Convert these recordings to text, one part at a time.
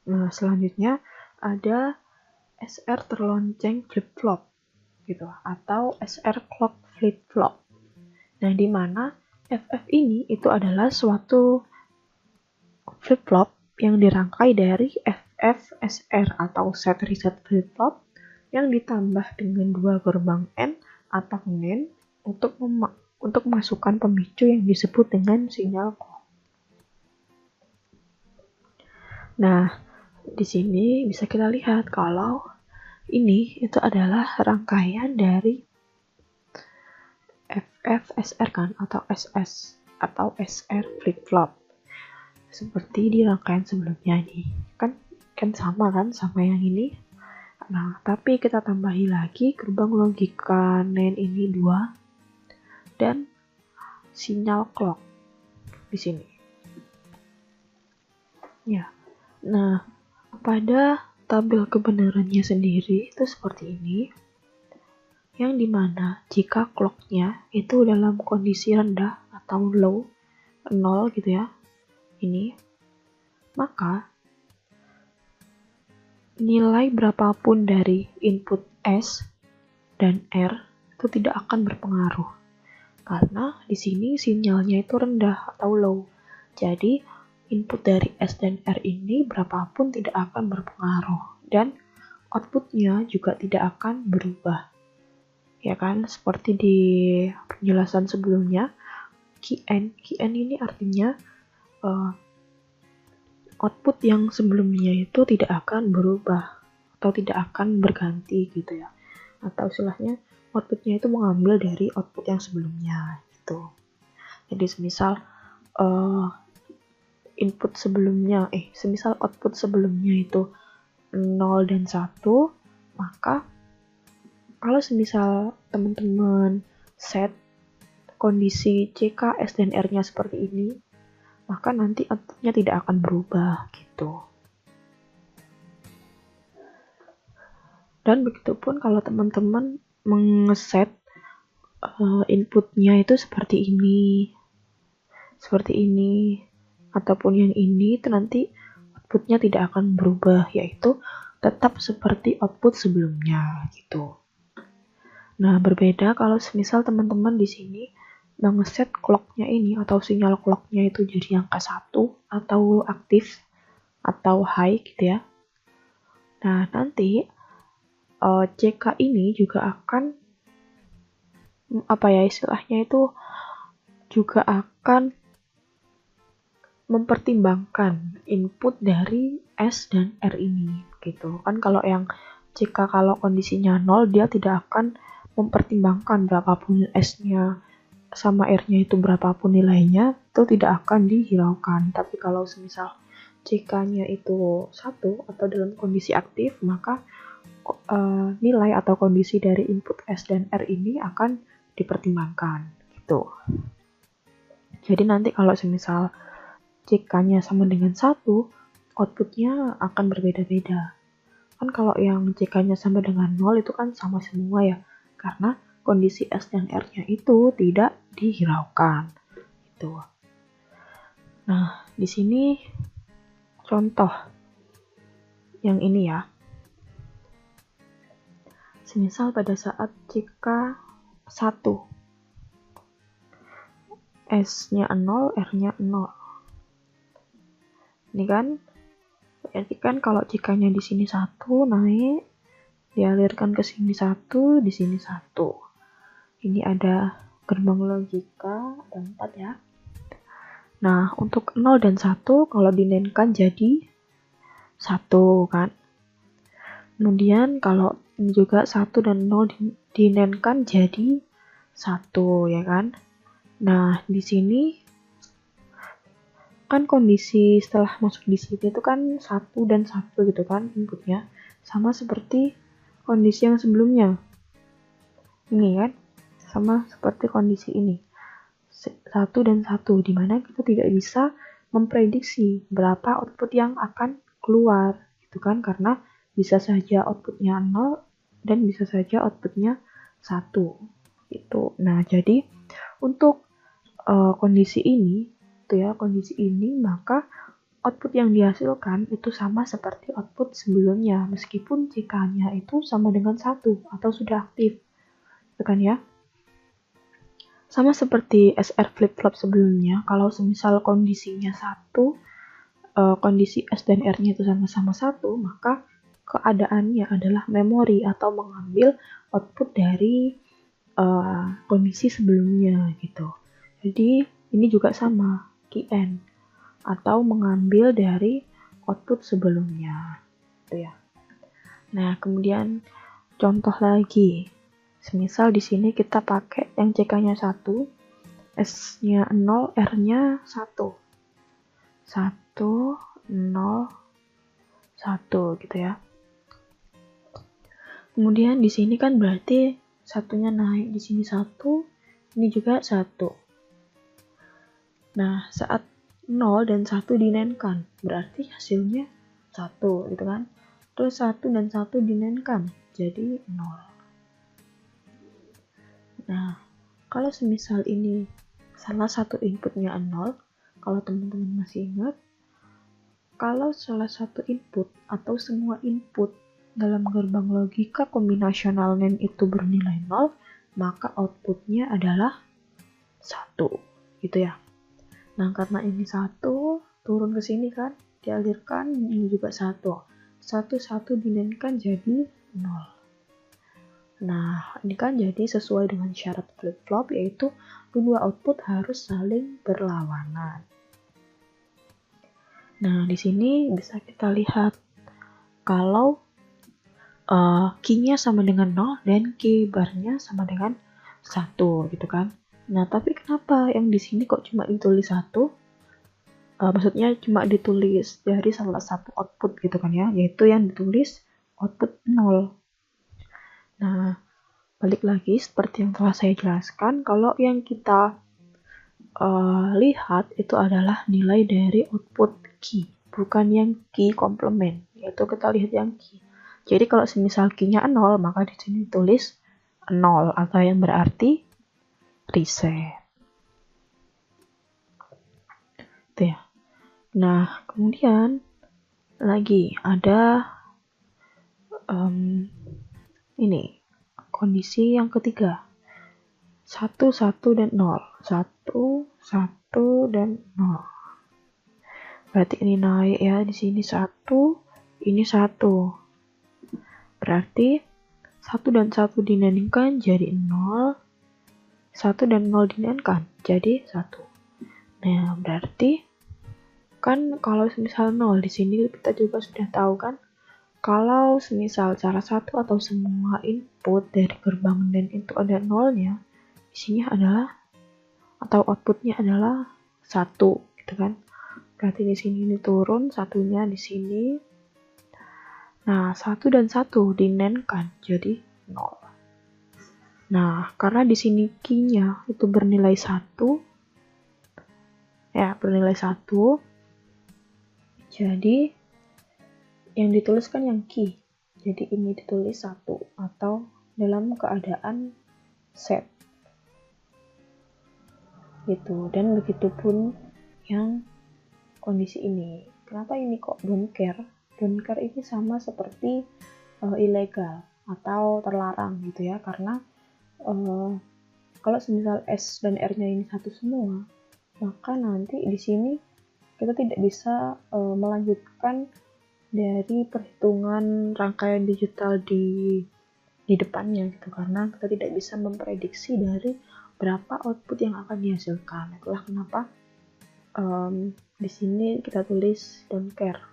Nah, selanjutnya ada SR terlonceng flip-flop gitu, atau SR clock flip-flop. Nah, di mana FF ini itu adalah suatu flip-flop yang dirangkai dari FF SR atau set reset flip-flop yang ditambah dengan 2 gerbang N atau NAND untuk memasukkan pemicu yang disebut dengan sinyal clock. Nah, di sini bisa kita lihat kalau ini itu adalah rangkaian dari FFSR kan, atau SS atau SR flip-flop. Seperti di rangkaian sebelumnya nih. Kan sama kan sama yang ini. Nah, tapi kita tambahi lagi gerbang logika NAND ini 2 dan sinyal clock di sini. Ya. Nah, pada tabel kebenarannya sendiri itu seperti ini, yang dimana jika clocknya itu dalam kondisi rendah atau low, 0 gitu ya, ini, maka nilai berapapun dari input S dan R itu tidak akan berpengaruh, karena di sini sinyalnya itu rendah atau low. Jadi input dari S dan R ini berapapun tidak akan berpengaruh, dan outputnya juga tidak akan berubah. Ya kan, seperti di penjelasan sebelumnya, Qn ini artinya output yang sebelumnya itu tidak akan berubah atau tidak akan berganti gitu ya, atau istilahnya outputnya itu mengambil dari output yang sebelumnya gitu. Jadi semisal semisal output sebelumnya itu 0 dan 1, maka kalau semisal teman-teman set kondisi CK, S, dan R-nya seperti ini, maka nanti outputnya tidak akan berubah gitu. Dan begitupun kalau teman-teman mengeset inputnya itu seperti ini, ataupun yang ini, itu nanti outputnya tidak akan berubah, yaitu tetap seperti output sebelumnya gitu. Nah, berbeda kalau semisal teman-teman di sini mengeset clocknya ini atau sinyal clocknya itu jadi angka 1 atau aktif atau high gitu ya. Nah, nanti CK ini juga akan istilahnya itu juga akan mempertimbangkan input dari S dan R ini gitu. Kan kalau yang CK kalau kondisinya 0, dia tidak akan mempertimbangkan berapapun S-nya sama R-nya itu berapapun nilainya, itu tidak akan dihiraukan. Tapi kalau semisal CK-nya itu 1 atau dalam kondisi aktif, maka nilai atau kondisi dari input S dan R ini akan dipertimbangkan gitu. Jadi nanti kalau semisal CK-nya sama dengan 1, outputnya akan berbeda-beda. Kan kalau yang CK-nya sama dengan 0 itu kan sama semua ya, karena kondisi S dan R-nya itu tidak dihiraukan. Gitu. Nah, di sini contoh yang ini ya. Semisal pada saat CK 1, S-nya 0, R-nya 0. Ini kan, berarti kan kalau CK-nya di sini 1 naik, dialirkan ke sini 1, di sini 1. Ini ada gerbang logika, ada 4 ya. Nah, untuk 0 dan 1 kalau dinenkan jadi 1 kan. Kemudian kalau ini juga 1 dan 0 dinenkan jadi 1 ya kan. Nah, di sini kan kondisi setelah masuk di sini itu kan 1 dan 1 gitu kan inputnya. Sama seperti kondisi yang sebelumnya. Ini kan, sama seperti kondisi ini. 1 dan 1, dimana kita tidak bisa memprediksi berapa output yang akan keluar gitu kan, karena bisa saja outputnya 0 dan bisa saja outputnya 1 gitu. Nah, jadi untuk kondisi ini maka output yang dihasilkan itu sama seperti output sebelumnya, meskipun CK-nya itu sama dengan 1 atau sudah aktif. Itu kan ya? Sama seperti SR flip-flop sebelumnya, kalau semisal kondisinya 1, kondisi S dan R-nya itu sama-sama 1, maka keadaannya adalah memori atau mengambil output dari kondisi sebelumnya gitu. Jadi ini juga sama, KN, atau mengambil dari output sebelumnya gitu ya. Nah, kemudian contoh lagi. Semisal di sini kita pakai yang CK-nya 1, S-nya 0, R-nya 1. 1, 0, 1 gitu ya. Kemudian di sini kan berarti satunya naik, di sini 1, ini juga 1. Nah, saat 0 dan 1 dinaikkan, berarti hasilnya 1 gitu kan. Terus 1 dan 1 dinaikkan, jadi 0. Nah, kalau semisal ini salah satu inputnya 0, kalau teman-teman masih ingat, kalau salah satu input atau semua input dalam gerbang logika kombinasional NAND itu bernilai 0, maka outputnya adalah 1, gitu ya. Nah, karena ini 1, turun ke sini kan, dialirkan, ini juga 1. 1 dinaikkan jadi 0. Nah, ini kan jadi sesuai dengan syarat flip-flop, yaitu kedua output harus saling berlawanan. Nah, di sini bisa kita lihat kalau key-nya sama dengan 0 dan key bar-nya sama dengan 1 gitu kan. Nah, tapi kenapa yang di sini kok cuma ditulis 1? Maksudnya cuma ditulis dari salah satu output gitu kan ya, yaitu yang ditulis output 0. Nah, balik lagi seperti yang telah saya jelaskan, kalau yang kita lihat itu adalah nilai dari output key, bukan yang key komplement, yaitu kita lihat yang key. Jadi kalau semisal key-nya 0, maka di sini tulis 0 atau yang berarti reset. Itu ya. Nah, kemudian lagi ada ini kondisi yang ketiga, 1, 1 dan 0. 1, 1 dan 0. Berarti ini naik ya, di sini 1, ini 1. Berarti 1 dan 1 dinaikkan jadi 0, 1 dan 0 dinaikkan jadi 1. Nah, berarti kan kalau semisal 0 di sini kita juga sudah tahu kan, kalau semisal salah satu atau semua input dari gerbang NAND itu ada 0-nya, di sini adalah atau outputnya adalah 1 gitu kan. Berarti di sini ini turun, satunya di sini. Nah, 1 dan 1 dinaikkan jadi 0. Nah, karena di sini key-nya itu bernilai 1, ya, bernilai 1, jadi yang dituliskan yang key. Jadi ini ditulis 1 atau dalam keadaan set. Gitu. Dan begitu pun yang kondisi ini. Kenapa ini kok don't care? Don't care ini sama seperti ilegal atau terlarang gitu ya, karena kalau semisal S dan R-nya ini satu semua, maka nanti di sini kita tidak bisa melanjutkan dari perhitungan rangkaian digital di depannya gitu, karena kita tidak bisa memprediksi dari berapa output yang akan dihasilkan. Itulah kenapa di sini kita tulis don't care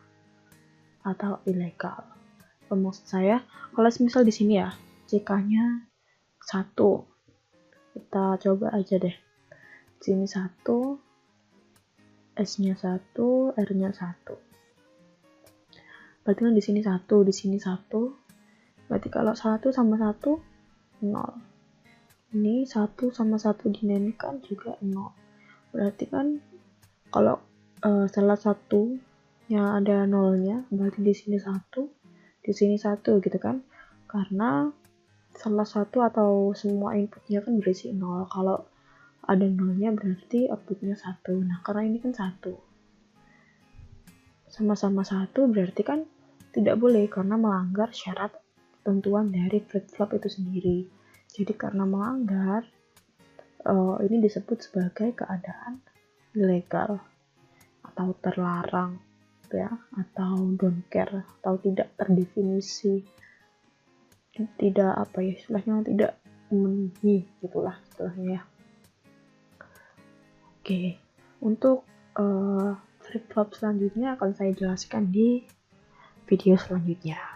atau ilegal. Maksud saya, kalau misal di sini ya CK-nya 1, kita coba aja deh. Di sini 1, S-nya 1, R-nya 1. Berarti kan di sini 1, di sini 1. Berarti kalau 1 sama 1 0. Ini 1 sama 1 dinaikkan juga 0. Berarti kan kalau salah satu yang ada 0-nya, berarti di sini 1, di sini 1 gitu kan. Karena salah satu atau semua inputnya kan berisi 0. Kalau ada 0-nya berarti outputnya 1. Nah, karena ini kan 1. sama-sama satu berarti kan tidak boleh karena melanggar syarat ketentuan dari flip-flop itu sendiri. Jadi karena melanggar, ini disebut sebagai keadaan ilegal atau terlarang, ya, atau don't care, atau tidak terdefinisi, tidak apa ya istilahnya, tidak memenuhi, gitulah istilahnya ya. Oke, untuk flip-flop selanjutnya akan saya jelaskan di video selanjutnya.